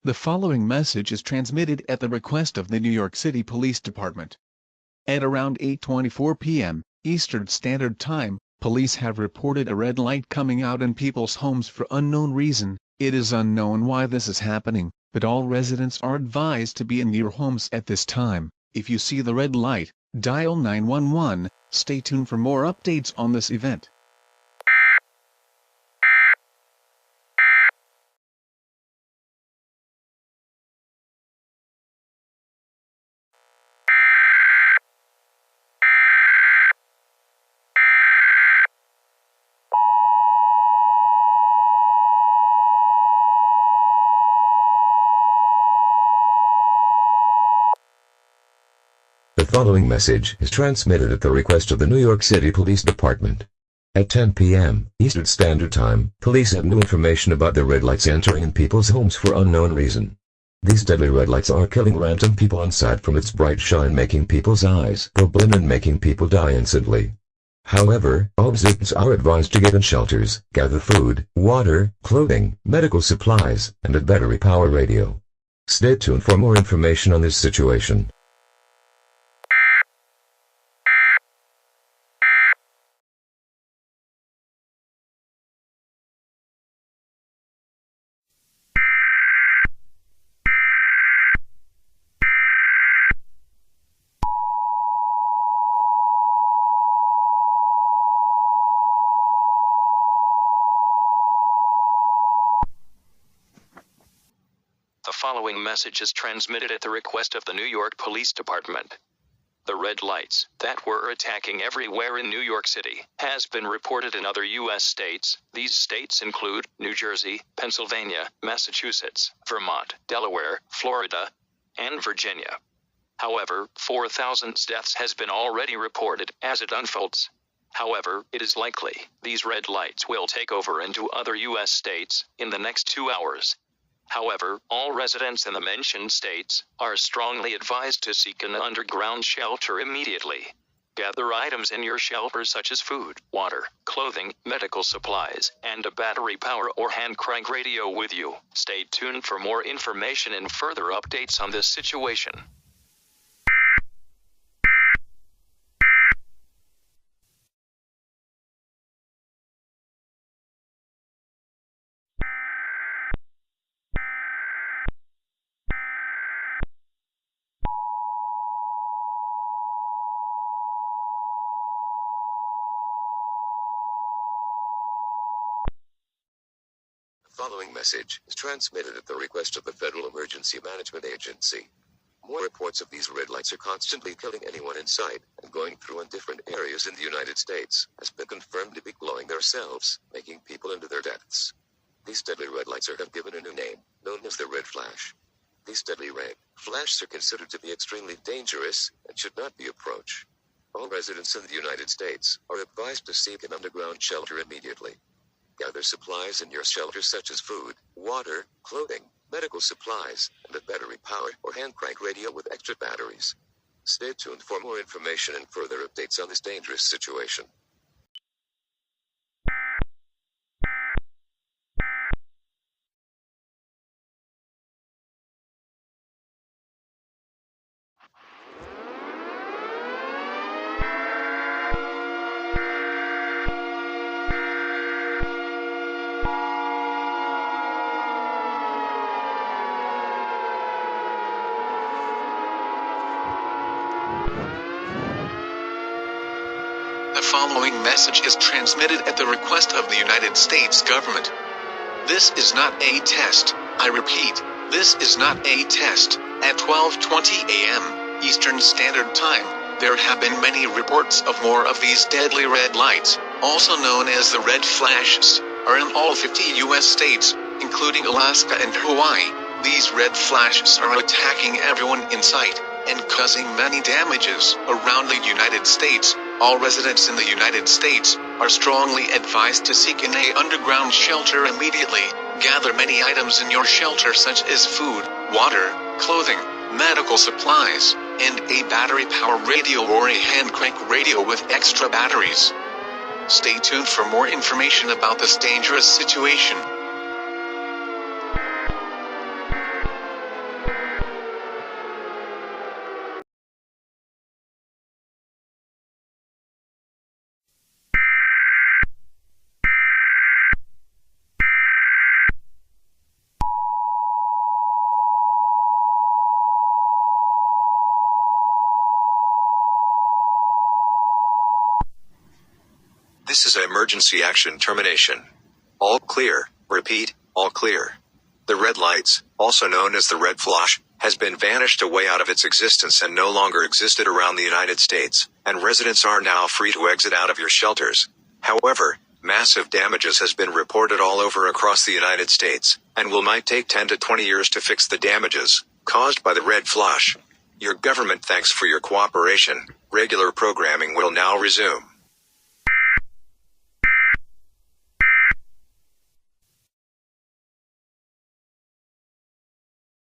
The following message is transmitted at the request of the New York City Police Department. At around 8:24 p.m. Eastern Standard Time, police have reported a red light coming out in people's homes for unknown reason. It is unknown why this is happening, but all residents are advised to be in their homes at this time. If you see the red light, dial 911. Stay tuned for more updates on this event. The following message is transmitted at the request of the New York City Police Department. At 10 p.m. Eastern Standard Time, police have new information about the red lights entering people's homes for unknown reason. These deadly red lights are killing random people on sight from its bright shine, making people's eyes go blind and making people die instantly. However, all residents are advised to get in shelters, gather food, water, clothing, medical supplies, and a battery power radio. Stay tuned for more information on this situation. The following message is transmitted at the request of the New York Police Department. The red lights that were attacking everywhere in New York City has been reported in other U.S. states. These states include New Jersey, Pennsylvania, Massachusetts, Vermont, Delaware, Florida, and Virginia. However, 4,000 deaths has been already reported as it unfolds. However, it is likely these red lights will take over into other U.S. states in the next 2 hours. However, all residents in the mentioned states are strongly advised to seek an underground shelter immediately. Gather items in your shelter such as food, water, clothing, medical supplies, and a battery power or hand crank radio with you. Stay tuned for more information and further updates on this situation. The following message is transmitted at the request of the Federal Emergency Management Agency. More reports of these red lights are constantly killing anyone in sight and going through in different areas in the United States has been confirmed to be glowing themselves, making people into their deaths. These deadly red lights have given a new name, known as the red flash. These deadly red flashes are considered to be extremely dangerous and should not be approached. All residents in the United States are advised to seek an underground shelter immediately. Gather supplies in your shelter such as food, water, clothing, medical supplies, and a battery-powered or hand crank radio with extra batteries. Stay tuned for more information and further updates on this dangerous situation. The following message is transmitted at the request of the United States government. This is not a test. I repeat, this is not a test. At 12:20 a.m. Eastern Standard Time, there have been many reports of more of these deadly red lights, also known as the red flashes, are in all 50 U.S. states, including Alaska and Hawaii. These red flashes are attacking everyone in sight and causing many damages around the United States. All residents in the United States are strongly advised to seek an underground shelter immediately. Gather many items in your shelter such as food, water, clothing, medical supplies, and a battery power radio or a hand crank radio with extra batteries. Stay tuned for more information about this dangerous situation. This is an emergency action termination. All clear. Repeat, all clear. The red lights, also known as the red flash, has been vanished away out of its existence and no longer existed around the United States, and residents are now free to exit out of your shelters. However, massive damages has been reported all over across the United States, and might take 10 to 20 years to fix the damages caused by the red flash. Your government thanks for your cooperation. Regular programming will now resume.